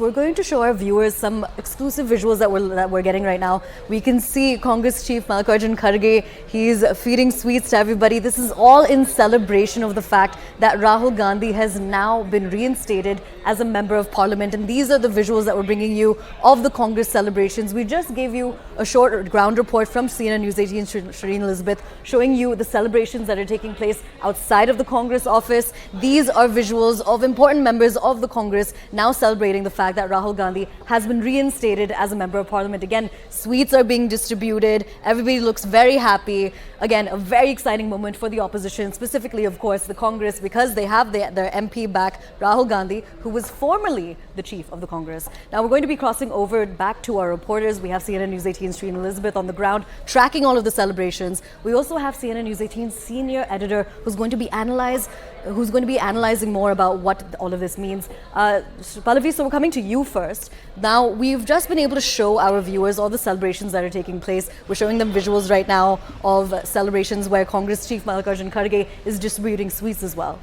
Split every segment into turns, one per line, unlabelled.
We're going to show our viewers some exclusive visuals that we're getting right now. We can see Congress Chief Mallikarjun Kharge. He's feeding sweets to everybody. This is all in celebration of the fact that Rahul Gandhi has now been reinstated as a member of parliament. And these are the visuals that we're bringing you of the Congress celebrations. We just gave you a short ground report from CNN News 18 Shireen Elizabeth showing you the celebrations that are taking place outside of the Congress office. These are visuals of important members of the Congress now celebrating the fact that Rahul Gandhi has been reinstated as a member of parliament. Again, sweets are being distributed. Everybody looks very happy. Again, a very exciting moment for the opposition, specifically, of course, the Congress, because they have their MP back, Rahul Gandhi, who was formerly the chief of the Congress. Now, we're going to be crossing over back to our reporters. We have CNN News 18's Shireen Elizabeth on the ground tracking all of the celebrations. We also have CNN News 18's senior editor who's going to be analyzing more about what all of this means. Pallavi, so we're coming to you first. Now, we've just been able to show our viewers all the celebrations that are taking place. We're showing them visuals right now of celebrations where Congress Chief Mallikarjun Kharge is distributing sweets as well.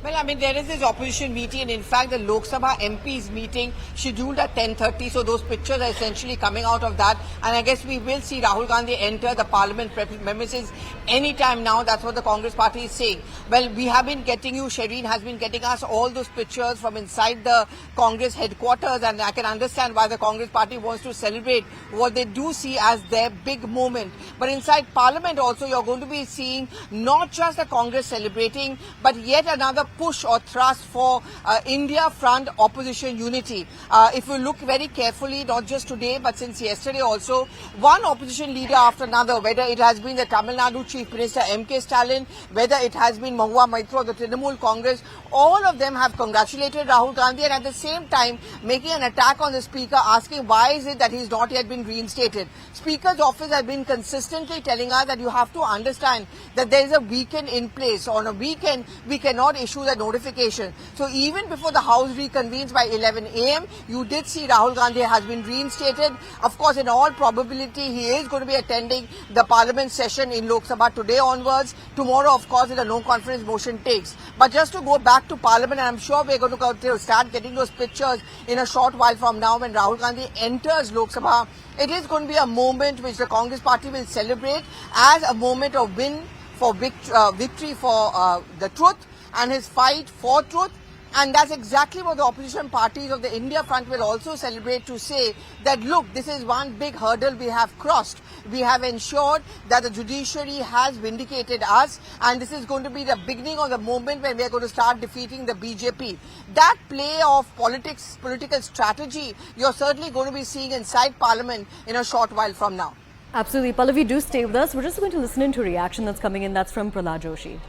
Well, I mean, there is this opposition meeting, and in fact, the Lok Sabha MPs meeting scheduled at 10:30. So those pictures are essentially coming out of that. And I guess we will see Rahul Gandhi enter the parliament premises anytime now. That's what the Congress party is saying. Well, we have been getting you, Shireen has been getting us all those pictures from inside the Congress headquarters. And I can understand why the Congress party wants to celebrate what they do see as their big moment. But inside parliament also, you're going to be seeing not just the Congress celebrating, but yet another push or thrust for India front opposition unity. If you look very carefully, not just today, but since yesterday also, one opposition leader after another, whether it has been the Tamil Nadu Chief Minister M.K. Stalin, whether it has been Mahua Maitro, the Trinamool Congress, all of them have congratulated Rahul Gandhi and at the same time making an attack on the Speaker, asking why is it that he's not yet been reinstated. Speaker's office has been consistently telling us that you have to understand that there is a weekend in place. On a weekend, we cannot issue the notification. So even before the House reconvenes by 11 a.m., you did see Rahul Gandhi has been reinstated. Of course, in all probability, he is going to be attending the Parliament session in Lok Sabha today onwards. Tomorrow, of course, the no confidence motion takes. But just to go back to Parliament, and I'm sure we're going to start getting those pictures in a short while from now when Rahul Gandhi enters Lok Sabha. It is going to be a moment which the Congress party will celebrate as a moment of victory for the truth and his fight for truth. And that's exactly what the opposition parties of the India front will also celebrate, to say that, look, this is one big hurdle we have crossed. We have ensured that the judiciary has vindicated us, and this is going to be the beginning of the moment when we are going to start defeating the BJP. That play of political strategy, you're certainly going to be seeing inside Parliament in a short while from now.
Absolutely. Pallavi, do stay with us. We're just going to listen into a reaction that's coming in. That's from Pralhad Joshi.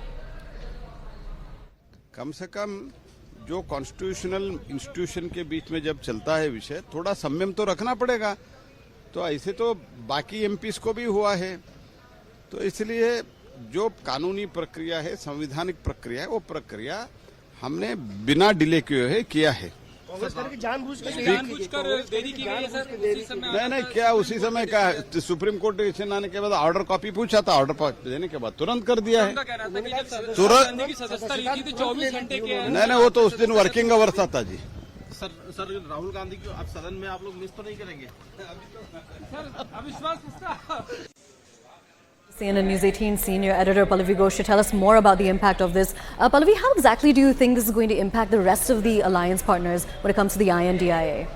कम से कम जो constitutional institution के बीच में जब चलता है विषय, थोड़ा संयम तो रखना पड़ेगा. तो ऐसे तो बाकी एमपीस को भी हुआ है. तो इसलिए जो कानूनी प्रक्रिया है, संवैधानिक प्रक्रिया है, वो प्रक्रिया हमने बिना डिले किया है.
जानबूझकर देरी की गई है सर. उसी समय
नहीं, क्या उसी समय का सुप्रीम कोर्ट डिसीजन आने के बाद ऑर्डर कॉपी पूछा था, ऑर्डर देने के बाद तुरंत कर दिया है.
तुरंत की सदस्यता ली थी तो 24 घंटे के.
नहीं, वो तो उस दिन वर्किंग अवर्स था जी.
सर राहुल गांधी को आप सदन में आप लोग मिस तो नहीं करेंगे?
सर अविश्वास.
CNN News 18 senior editor Pallavi Ghosh to tell us more about the impact of this. Pallavi, how exactly do you think this is going to impact the rest of the alliance partners when it comes to the INDIA?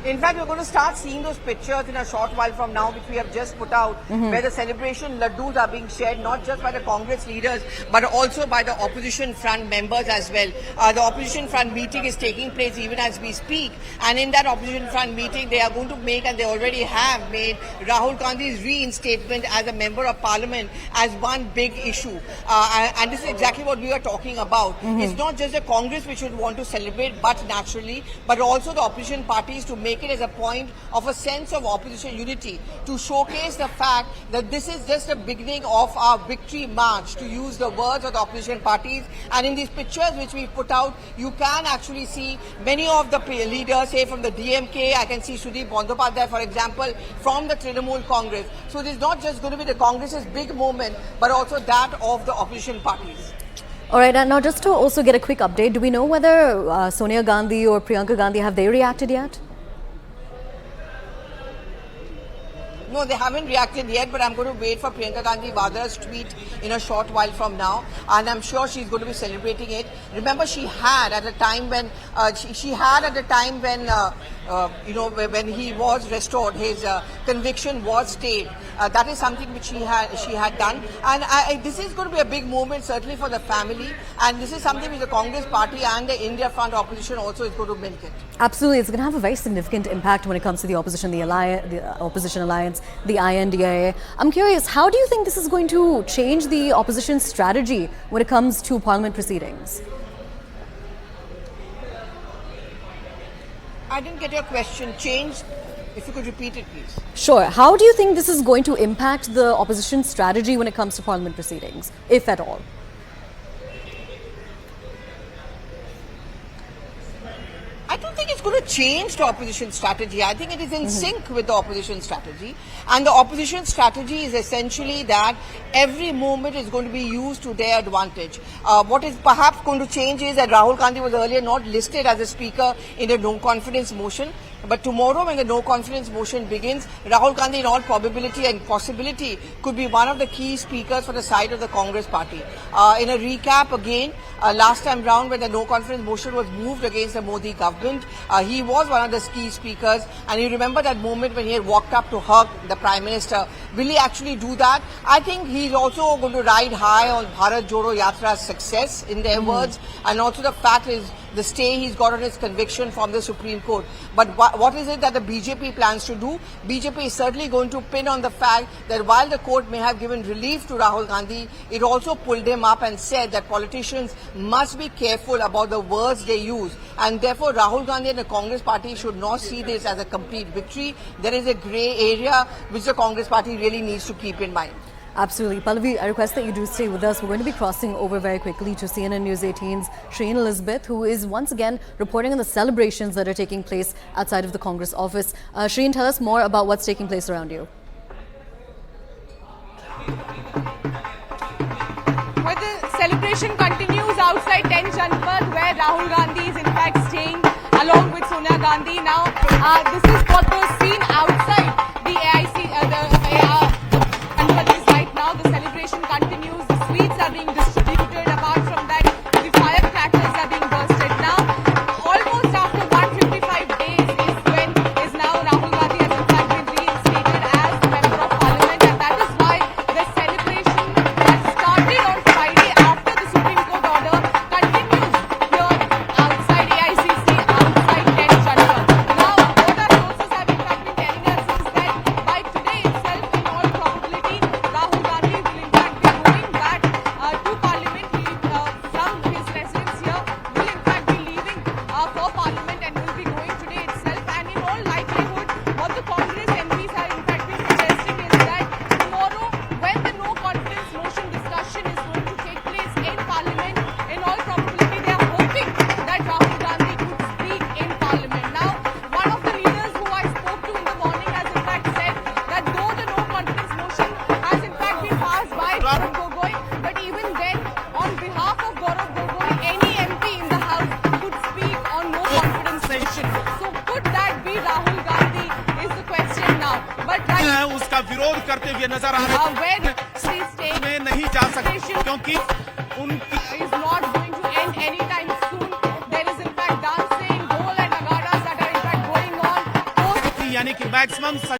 In fact, we're going to start seeing those pictures in a short while from now, which we have just put out, where the celebration laddus are being shared, not just by the Congress leaders, but also by the opposition front members as well. The opposition front meeting is taking place even as we speak. And in that opposition front meeting, they are going to make, and they already have made, Rahul Gandhi's reinstatement as a member of parliament as one big issue. And this is exactly what we are talking about. It's not just the Congress which would want to celebrate, but naturally, but also the opposition parties to make it as a point of a sense of opposition unity, to showcase the fact that this is just the beginning of our victory march, to use the words of the opposition parties. And in these pictures which we put out, you can actually see many of the leaders, say from the DMK, I can see Sudeep Bandyopadhyay, for example, from the Trinamool Congress. So it is not just going to be the Congress's big moment, but also that of the opposition parties.
All right, and now just to also get a quick update, do we know whether Sonia Gandhi or Priyanka Gandhi, have they reacted yet?
No, they haven't reacted yet, but I'm going to wait for Priyanka Gandhi Vadra's tweet in a short while from now, and I'm sure she's going to be celebrating it. Remember, she had at a time when when he was restored, his conviction was stayed. That is something which she had done, and this is going to be a big moment certainly for the family, and this is something which the Congress Party and the India Front opposition also is going to milk it.
Absolutely, it's going to have a very significant impact when it comes to the opposition, the opposition alliance, the INDIA. I'm curious, how do you think this is going to change the opposition strategy when it comes to parliament proceedings?
I didn't get your question. Change? If you could repeat it, please.
Sure. How do you think this is going to impact the opposition strategy when it comes to parliament proceedings, if at all?
I don't think it's going to change the opposition strategy. I think it is in sync with the opposition strategy. And the opposition strategy is essentially that every moment is going to be used to their advantage. What is perhaps going to change is that Rahul Gandhi was earlier not listed as a speaker in a no-confidence motion. But tomorrow, when the no-confidence motion begins, Rahul Gandhi, in all probability and possibility, could be one of the key speakers for the side of the Congress Party. In a recap again, last time round when the no-confidence motion was moved against the Modi government, he was one of the key speakers. And you remember that moment when he had walked up to hug the Prime Minister. Will he actually do that? I think he's also going to ride high on Bharat Jodo Yatra's success, in their words, and also the fact is the stay he's got on his conviction from the Supreme Court. But what is it that the BJP plans to do? BJP is certainly going to pin on the fact that while the court may have given relief to Rahul Gandhi, it also pulled him up and said that politicians must be careful about the words they use. And therefore, Rahul Gandhi and the Congress Party should not see this as a complete victory. There is a grey area which the Congress Party really needs to keep in mind.
Absolutely. Pallavi, I request that you do stay with us. We're going to be crossing over very quickly to CNN News 18's Shreen Elizabeth, who is once again reporting on the celebrations that are taking place outside of the Congress office. Shreen, tell us more about what's taking place around you.
Well, the celebration continues outside 10 Janpat, where Rahul Gandhi is in fact staying along with Sonia Gandhi. Now, this is what was seen outside the AIC, the celebration continues, the sweets are being distributed. Apart from that, the firecrackers are being bursted. Now, almost after 155 days is now Rahul Gandhi has in fact been reinstated as the Member of Parliament, and that is why the celebration that started on Friday after the Supreme Court order continues here outside AICC, outside 10 Janpat. Now, what our sources have in fact been telling us is that by today itself, in all probability, Rahul Gandhi will in fact be going back to Parliament. He, from his residence here, will in fact be leaving for Parliament and will be going today itself. And in all likelihood, what the Congress MPs have in fact been suggesting is that tomorrow, when the no confidence motion discussion is going to take place in Parliament, in all probability they are hoping that Rahul Gandhi could speak in Parliament. Now, one of the leaders who I spoke to in the morning has in fact said that though the no confidence motion has in fact been passed by Gaurav Gogoi, but even then, on behalf of Gaurav Gogoi, any MP in the House could speak on no confidence motion. So could that be Rahul Gandhi is the question now. But right
उसका विरोध करते हुए नजर आ रहे
where she stays
में नहीं जा सकते क्योंकि उनकी
is not going to end anytime soon. There is in fact dancing, dhol and nagaras that are in fact going on.
यानी कि मैक्सिमम